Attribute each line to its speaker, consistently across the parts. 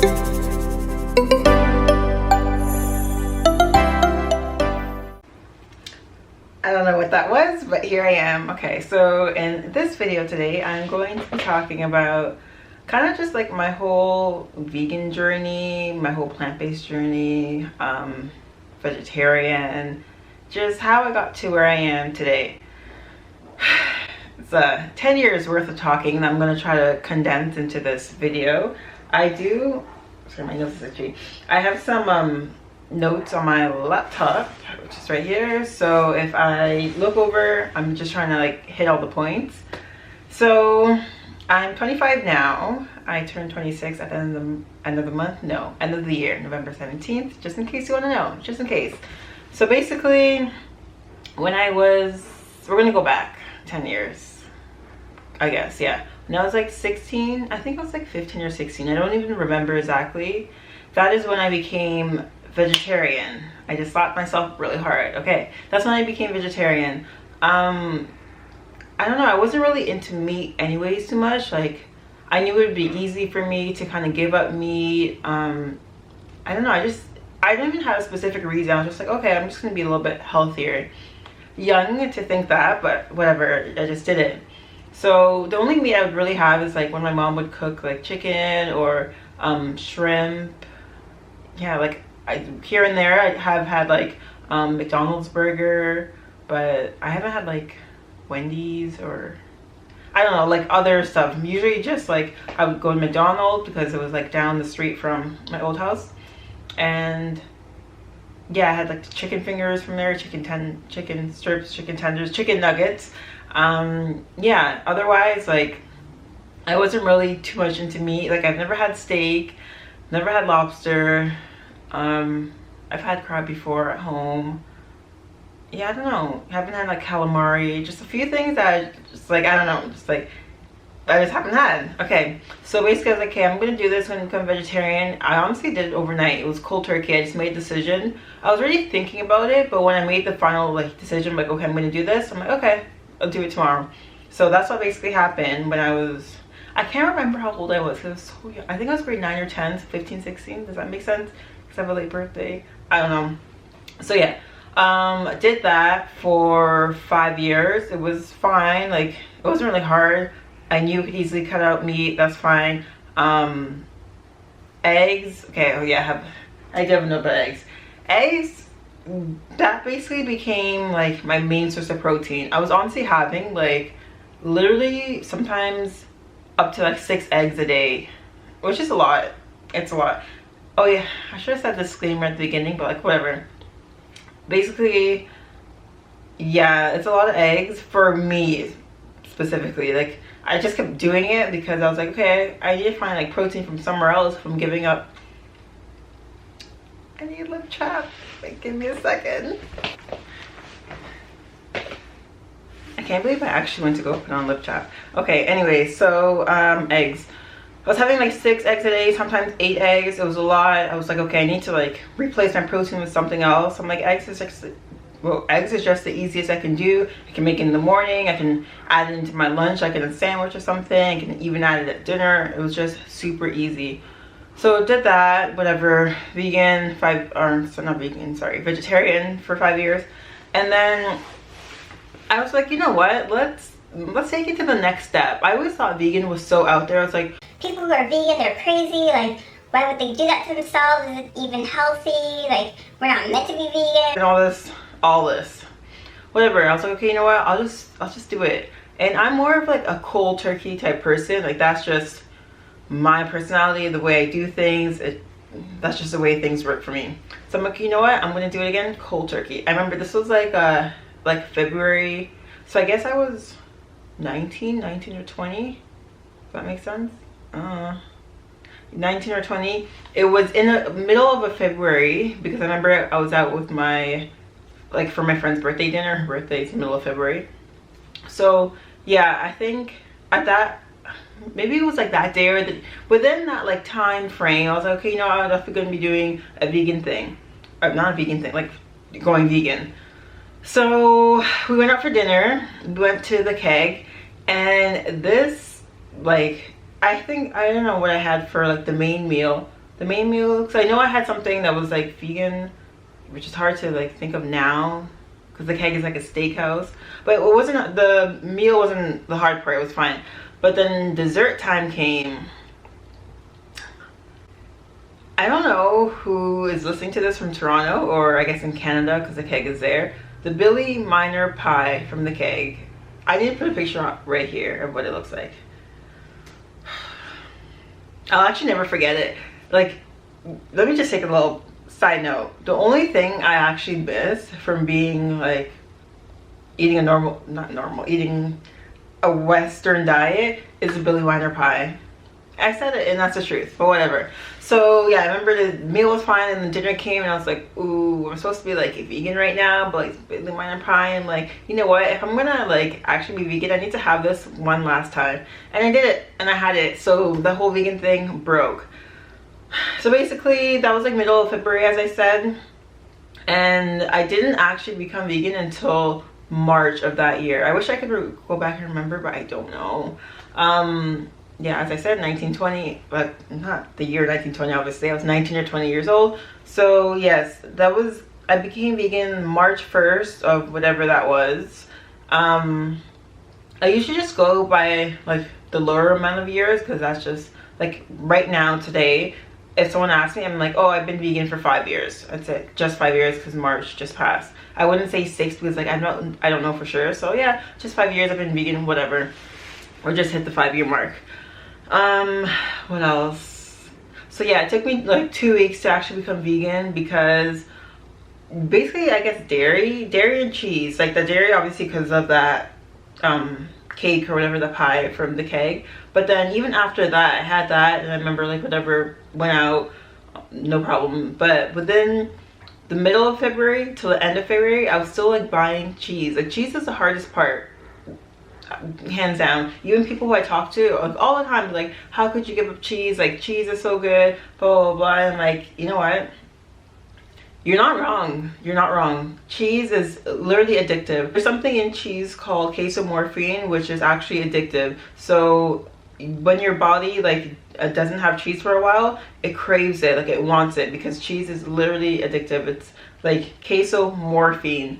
Speaker 1: I don't know what that was, but here I am. Okay, so in this video today, I'm going to be talking about kind of just like my whole vegan journey, my whole plant-based journey, vegetarian, just how I got to where I am today. It's 10 years worth of talking and I'm going to try to condense into this video. Sorry, my nose is itchy. I have some notes on my laptop, which is right here, so if I look over, I'm just trying to like hit all the points. So I'm 25 now. I turned 26 at the end of the month. No, end of the year, November 17th, just in case you want to know, just in case. So basically, we're gonna go back 10 years, I guess. Yeah, when I was like 16, I think I was like 15 or 16, I don't even remember exactly. That is when I became vegetarian. I just slapped myself really hard. Okay, that's when I became vegetarian. I don't know, I wasn't really into meat anyways too much. Like, I knew it would be easy for me to kind of give up meat. I don't know, I didn't even have a specific reason. I was just like, okay, I'm just gonna be a little bit healthier. Young to think that, but whatever, I just did it. So the only meat I would really have is like when my mom would cook like chicken or shrimp. Yeah, like here and there I have had like McDonald's burger, but I haven't had like Wendy's or I don't know, like other stuff. Usually just like I would go to McDonald's because it was like down the street from my old house, and yeah, I had like chicken fingers from there, chicken strips, chicken tenders, chicken nuggets. Yeah, otherwise like I wasn't really too much into meat. Like I've never had steak, never had lobster. I've had crab before at home. Yeah, I don't know, I haven't had like calamari, just a few things that I just like, I don't know, just like I just haven't had. Okay, so basically I was like, okay, I'm gonna do this, when I become vegetarian. I honestly did it overnight. It was cold turkey. I just made a decision. I was already thinking about it, but when I made the final like decision, like, okay, I'm gonna do this, I'm like, okay, I'll do it tomorrow. So that's what basically happened when I can't remember how old I was, because I was so young. I think I was grade 9 or 10, 15, 16, does that make sense? Because I have a late birthday, I don't know. So yeah, I did that for 5 years. It was fine, like it wasn't really hard. I knew you could easily cut out meat, that's fine. Eggs, okay, oh yeah, I do have enough eggs. Eggs, that basically became like my main source of protein. I was honestly having like literally sometimes up to like 6 eggs a day, which is a lot. It's a lot. Oh yeah, I should have said disclaimer at the beginning, but like whatever. Basically, yeah, it's a lot of eggs for me specifically. Like I just kept doing it because I was like, okay, I need to find like protein from somewhere else if I'm giving up. I need lip chap. Like, give me a second. I can't believe I actually went to go put on lip chap. Okay, anyway, so eggs. I was having like 6 eggs a day, sometimes 8 eggs. It was a lot. I was like, okay, I need to like replace my protein with something else. I'm like, eggs is just the easiest I can do. I can make it in the morning. I can add it into my lunch, like in a sandwich or something. I can even add it at dinner. It was just super easy. So did that, whatever, vegetarian for 5 years. And then I was like, you know what, let's take it to the next step. I always thought vegan was so out there. I was like,
Speaker 2: people who are vegan, they're crazy. Like, why would they do that to themselves? Is it even healthy? Like, we're not meant to be vegan.
Speaker 1: And all this, whatever. I was like, okay, you know what? I'll just do it. And I'm more of like a cold turkey type person. Like that's just my personality, the way I do things. That's just the way things work for me. So I'm like, you know what? I'm gonna do it again, cold turkey. I remember this was like February. So I guess I was 19 or 20. Does that make sense? 19 or 20. It was in the middle of a February because I remember I was out with for my friend's birthday dinner. Her birthday is middle of February. So yeah, I think at that, maybe it was like that day or within that like time frame, I was like, okay, you know, I'm definitely going to be doing a vegan thing. Or not a vegan thing, like going vegan. So we went out for dinner, we went to the Keg, and this, like, I don't know what I had for like the main meal, the main meal, because I know I had something that was like vegan, which is hard to like think of now because the Keg is like a steakhouse. But it wasn't, the meal wasn't the hard part, it was fine. But then dessert time came. I don't know who is listening to this from Toronto, or I guess in Canada because the Keg is there. The Billy Miner pie from the Keg. I need to put a picture up right here of what it looks like. I'll actually never forget it. Like, let me just take a little side note. The only thing I actually miss from being like eating a eating a Western diet is a Billy Miner pie. I said it and that's the truth, but whatever. So yeah, I remember the meal was fine and the dinner came and I was like, ooh, I'm supposed to be like vegan right now, but like Billy Miner pie. I'm like, you know what, if I'm gonna like actually be vegan, I need to have this one last time. And I did it and I had it, so the whole vegan thing broke. So basically that was like middle of February, as I said, and I didn't actually become vegan until March of that year. I wish I could go back and remember, but I don't know. Yeah, as I said, 1920, but not the year 1920, obviously. I was 19 or 20 years old. So yes, that was, I became vegan March 1st of whatever that was. I usually just go by like the lower amount of years, because that's just like right now, today, if someone asks me, I'm like, oh, I've been vegan for 5 years. That's it, just 5 years, because March just passed. I wouldn't say 6 because like I don't know for sure. So yeah, just 5 years I've been vegan, whatever. Or just hit the 5-year mark. What else? So yeah, it took me like 2 weeks to actually become vegan, because basically I guess dairy and cheese, like the dairy obviously because of that cake or whatever, the pie from the Keg. But then even after that, I had that and I remember like whatever went out, no problem. But within the middle of February till the end of February, I was still like buying cheese. Like cheese is the hardest part, hands down. Even people who I talk to like all the time, like, how could you give up cheese? Like, cheese is so good, blah blah blah. And like, you know what, you're not wrong. You're not wrong. Cheese is literally addictive. There's something in cheese called casomorphine, which is actually addictive. So when your body like doesn't have cheese for a while, it craves it, like it wants it, because cheese is literally addictive. It's like casomorphine.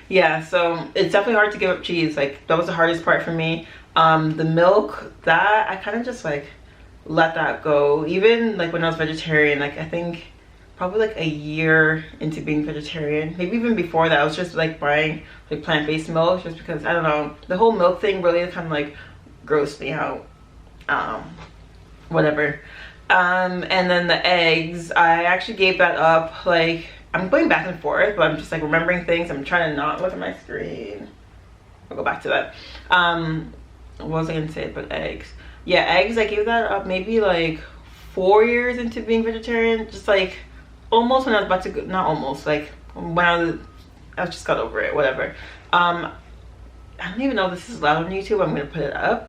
Speaker 1: Yeah, so it's definitely hard to give up cheese. Like that was the hardest part for me. The milk, that I kind of just like let that go. Even like when I was vegetarian, like I think probably like a year into being vegetarian, maybe even before that, I was just like buying like plant-based milk, just because I don't know, the whole milk thing really kind of like grossed me out. Whatever. And then the eggs, I actually gave that up. Like I'm going back and forth, but I'm just like remembering things. I'm trying to not look at my screen. I'll go back to that. What was I gonna say? But eggs, yeah, eggs, I gave that up maybe like 4 years into being vegetarian, just like almost when I was about to go, not almost, like when I just got over it, whatever. I don't even know if this is loud on YouTube. I'm gonna put it up.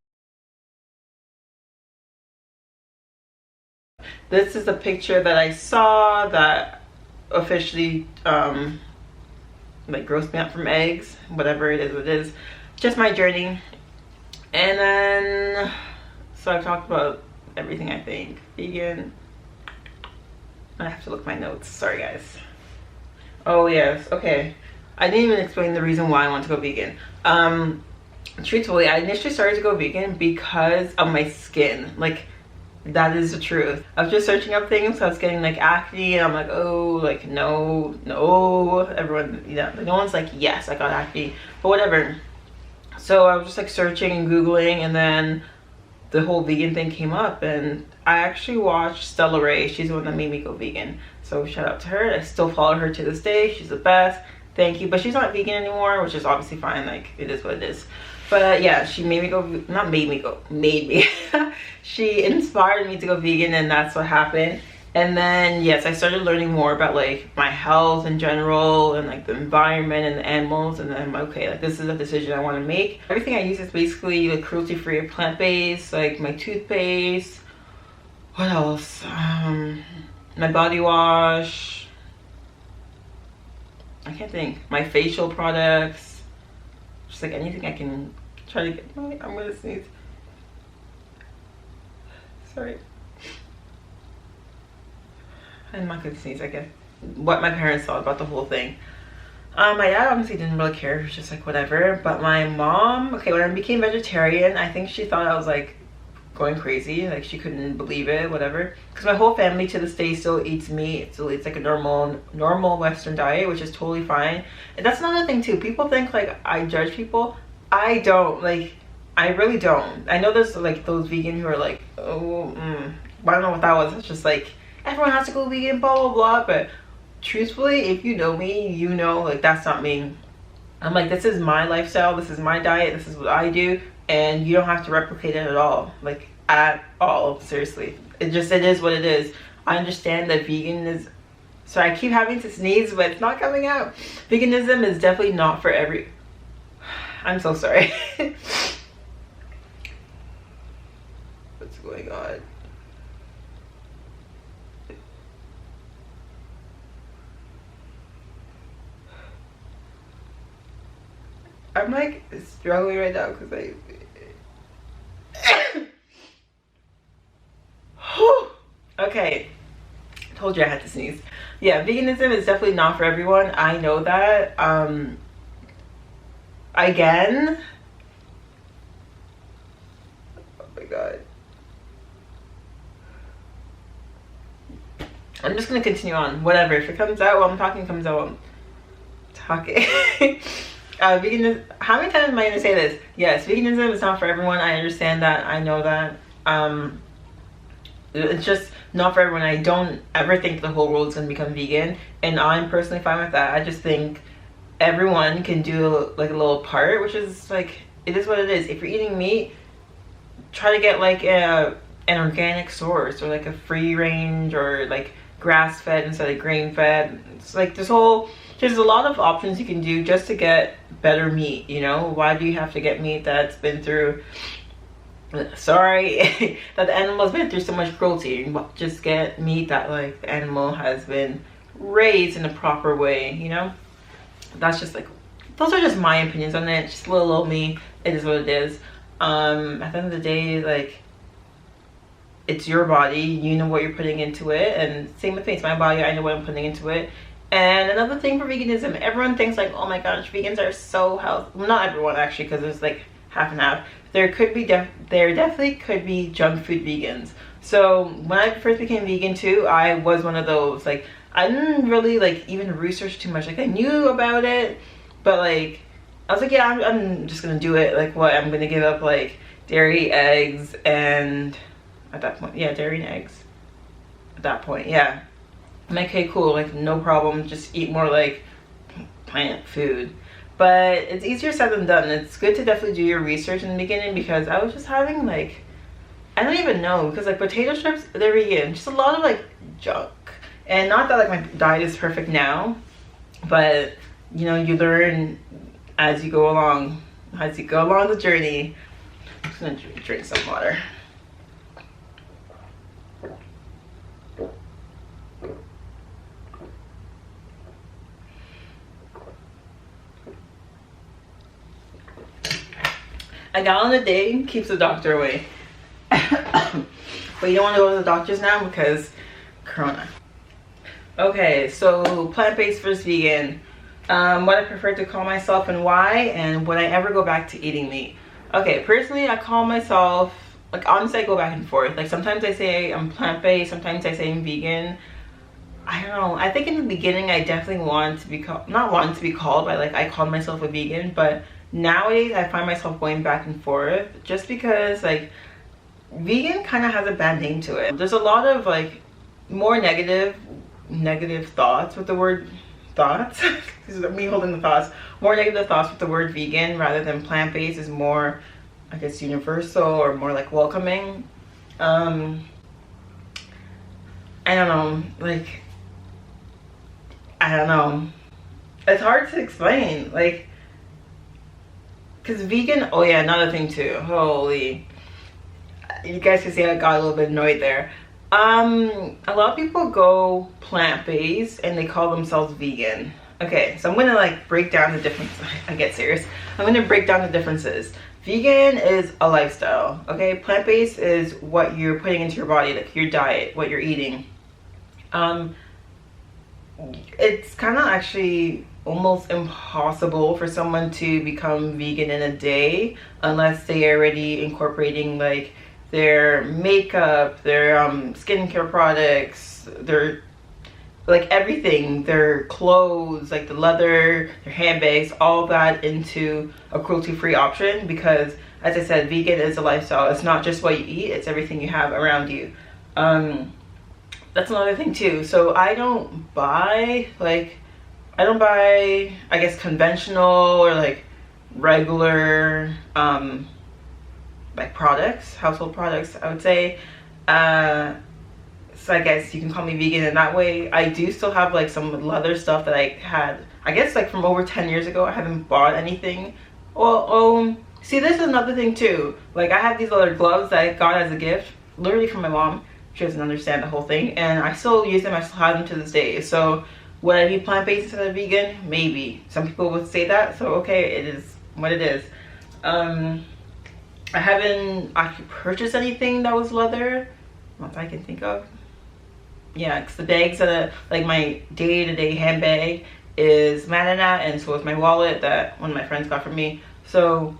Speaker 1: This is a picture that I saw that officially like grossed me out from eggs. Whatever it is, just my journey. And then so I've talked about everything, I think. Vegan, I have to look at my notes, sorry guys. Oh yes, okay, I didn't even explain the reason why I want to go vegan. Truthfully, I initially started to go vegan because of my skin. Like, that is the truth. I was just searching up things, so I was getting like acne, and I'm like, oh, like no, everyone, you know, no one's like, yes, I got acne, but whatever. So I was just like searching and googling, and then the whole vegan thing came up, and I actually watched Stella Rae. She's the one that made me go vegan, so shout out to her. I still follow her to this day. She's the best. Thank you. But she's not vegan anymore, which is obviously fine. Like, it is what it is. But yeah, she made me go, not made me go, made me. She inspired me to go vegan, and that's what happened. And then yes, I started learning more about like my health in general, and like the environment and the animals, and then I'm okay, like this is a decision I want to make. Everything I use is basically like cruelty-free or plant-based, like my toothpaste, what else, my body wash, I can't think, my facial products, just like anything I can try to get. I'm gonna sneeze, sorry. I'm not gonna sneeze, I guess. What my parents thought about the whole thing. My dad honestly didn't really care. He was just like, whatever. But my mom, okay, when I became vegetarian, I think she thought I was like going crazy. Like she couldn't believe it, whatever. Because my whole family to this day still eats meat. Still eats like a normal Western diet, which is totally fine. And that's another thing too. People think like I judge people. I don't. Like, I really don't. I know there's like those vegan who are like, oh, I don't know what that was. It's just like, everyone has to go vegan, blah, blah, blah. But truthfully, if you know me, you know, like, that's not me. I'm like, this is my lifestyle, this is my diet, this is what I do, and you don't have to replicate it at all. Like, at all, seriously. It is what it is. I understand that vegan is, so I keep having to sneeze, but it's not coming out. Veganism is definitely not for every, I'm so sorry. What's going on? I'm like struggling right now because okay, told you I had to sneeze. Yeah, veganism is definitely not for everyone. I know that. Again, oh my god, I'm just gonna continue on. Whatever, if it comes out while I'm talking, comes out while I'm talking. Veganism, how many times am I going to say this? Yes, veganism is not for everyone. I understand that. I know that. It's just not for everyone. I don't ever think the whole world is going to become vegan. And I'm personally fine with that. I just think everyone can do like a little part, which is like, it is what it is. If you're eating meat, try to get like an organic source or like a free range or like grass fed instead of grain fed. It's like this whole, there's a lot of options you can do just to get better meat, you know? Why do you have to get meat that's been through, sorry, that the animal's been through so much cruelty? Just get meat that like the animal has been raised in a proper way, you know? That's just like, those are just my opinions on it. Just little old me. It is what it is. At the end of the day, like, it's your body, you know what you're putting into it, and same with me, it's my body, I know what I'm putting into it. And another thing for veganism, everyone thinks like, oh my gosh, vegans are so healthy. Well, not everyone actually, because there's like half and half. There definitely could be junk food vegans. So when I first became vegan too, I was one of those. Like, I didn't really like even research too much. Like, I knew about it, but like I was like, yeah, I'm just gonna do it. Like, what, I'm gonna give up like dairy, eggs, and at that point, yeah, dairy and eggs at that point, yeah. I'm like, okay, cool, like no problem, just eat more like plant food. But it's easier said than done. It's good to definitely do your research in the beginning, because I was just having like, I don't even know, because like potato strips, they're vegan, just a lot of like junk. And not that like my diet is perfect now, but you know, you learn as you go along the journey. I'm just gonna drink some water. A gallon a day keeps the doctor away. But you don't want to go to the doctors now because Corona. Okay, so plant-based versus vegan. What I prefer to call myself and why, and would I ever go back to eating meat? Okay, personally, I call myself, like, honestly, I go back and forth. Like, sometimes I say I'm plant-based, sometimes I say I'm vegan. I don't know. I think in the beginning, I definitely wanted to be called, not wanted to be called, but like, I called myself a vegan, but nowadays, I find myself going back and forth just because, like, vegan kind of has a bad name to it. There's a lot of, like, more negative thoughts with the word thoughts. This is me holding the thoughts. More negative thoughts with the word vegan rather than plant-based is more, I guess, universal or more, like, welcoming. I don't know. Like, I don't know. It's hard to explain. Like, because vegan, oh yeah, another thing too, holy, you guys can see I got a little bit annoyed there. A lot of people go plant-based and they call themselves vegan. Okay, so I'm gonna like break down the difference. I get serious. I'm gonna break down the differences. Vegan is a lifestyle, okay? Plant-based is what you're putting into your body, like your diet, what you're eating. It's kind of actually almost impossible for someone to become vegan in a day unless they are already incorporating like their makeup, their skincare products, their like everything, their clothes, like the leather, their handbags, all that into a cruelty-free option. Because as I said, vegan is a lifestyle. It's not just what you eat, it's everything you have around you. That's another thing too. So I don't buy I guess conventional or like regular like products, household products, I would say. So I guess you can call me vegan in that way. I do still have like some leather stuff that I had, I guess like from over 10 years ago. I haven't bought anything. Well, see, this is another thing too. Like I have these leather gloves that I got as a gift, literally from my mom. She doesn't understand the whole thing, and I still use them. I still have them to this day. So would I be plant-based instead of vegan? Maybe. Some people would say that, so okay, it is what it is. I haven't actually purchased anything that was leather, not that I can think of. Yeah, because the bags that like my day-to-day handbag is Manana, and so is my wallet that one of my friends got from me. So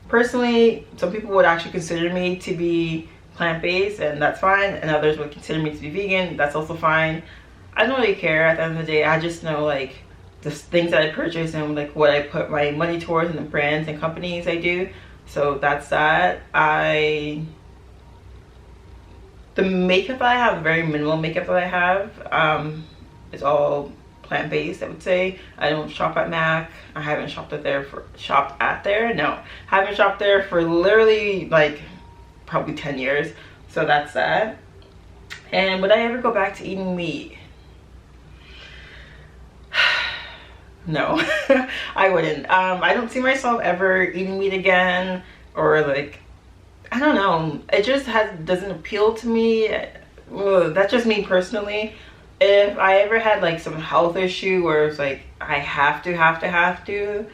Speaker 1: personally, some people would actually consider me to be plant-based, and that's fine, and others would consider me to be vegan. That's also fine. I don't really care at the end of the day. I just know like the things that I purchase and like what I put my money towards and the brands and companies I do. So that's that. The makeup that I have, very minimal makeup that I have, is all plant-based, I would say. I don't shop at MAC. I haven't shopped at there no, haven't shopped there for literally like probably 10 years. So that's that. And would I ever go back to eating meat? No. I wouldn't. I don't see myself ever eating meat again, or like, I don't know, it just doesn't appeal to me. That's just me personally. If I ever had like some health issue where it's like I have to,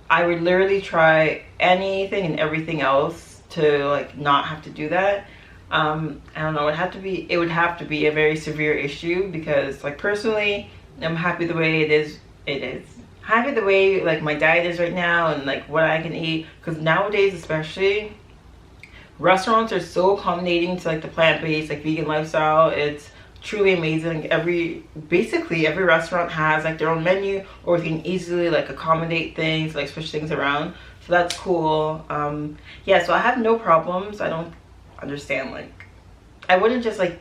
Speaker 1: I would literally try anything and everything else to like not have to do that. I don't know, it would have to be a very severe issue, because like personally I'm happy the way it is. Happy the way like my diet is right now and like what I can eat, because nowadays especially restaurants are so accommodating to like the plant-based like vegan lifestyle. It's truly amazing. Basically every restaurant has like their own menu, or you can easily like accommodate things, like switch things around. So that's cool. Yeah, so I have no problems. I don't understand, like I wouldn't just like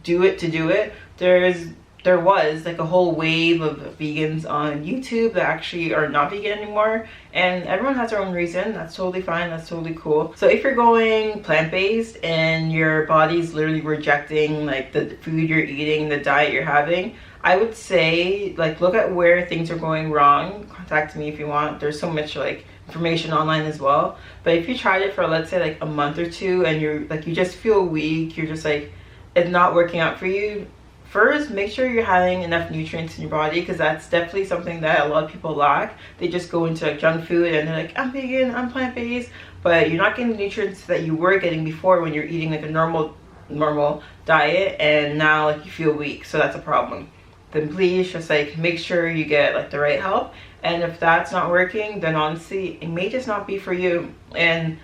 Speaker 1: do it to do it. There was like a whole wave of vegans on YouTube that actually are not vegan anymore, and everyone has their own reason. That's totally fine, that's totally cool. So if you're going plant-based and your body's literally rejecting like the food you're eating, the diet you're having, I would say like look at where things are going wrong. Contact me if you want. There's so much like information online as well. But if you tried it for, let's say, like a month or two, and you're like, you just feel weak, you're just like, it's not working out for you, first make sure you're having enough nutrients in your body, because that's definitely something that a lot of people lack. They just go into like junk food and they're like, I'm vegan, I'm plant-based, but you're not getting the nutrients that you were getting before when you're eating like a normal diet, and now like you feel weak. So that's a problem. Then please just like make sure you get like the right help. And if that's not working, then honestly it may just not be for you, and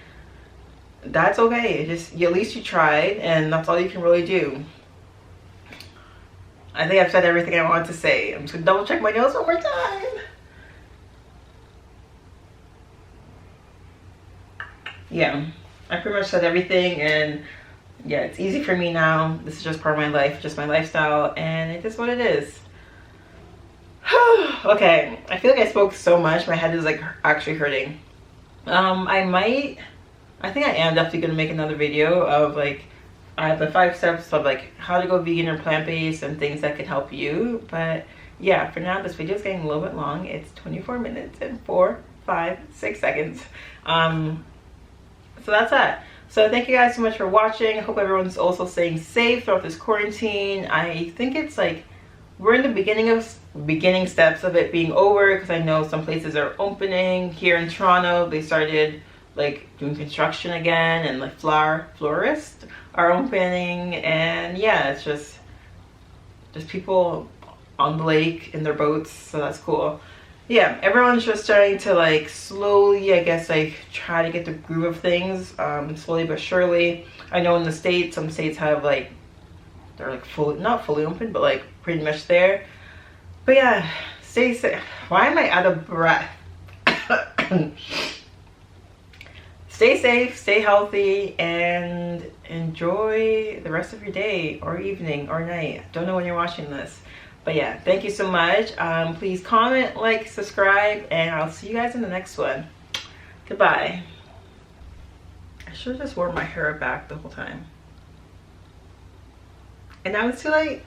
Speaker 1: that's okay. At least you tried, and that's all you can really do. I think I've said everything I wanted to say. I'm just gonna double check my notes one more time. Yeah, I pretty much said everything, and yeah, it's easy for me now. This is just part of my life, just my lifestyle, and it is what it is. Okay, I feel like I spoke so much, my head is like actually hurting. I think I am definitely gonna make another video of like the 5 steps of like how to go vegan or plant-based and things that can help you. But yeah, for now this video is getting a little bit long. It's 24 minutes and 6 seconds. So that's that. So thank you guys so much for watching. I hope everyone's also staying safe throughout this quarantine. I think it's like we're in the beginning steps of it being over, because I know some places are opening. Here in Toronto, they started like doing construction again, and like florists are opening, and yeah, it's just Just people on the lake in their boats, so that's cool. Yeah, everyone's just starting to like slowly, I guess, like try to get the groove of things, slowly but surely. I know in the States, some states have like, they're like fully, not fully open, but like pretty much there. But yeah, stay safe. Why am I out of breath? Stay safe, stay healthy, and enjoy the rest of your day or evening or night. Don't know when you're watching this. But yeah, thank you so much. Please comment, like, subscribe, and I'll see you guys in the next one. Goodbye. I should have just wore my hair back the whole time. And now it's too late.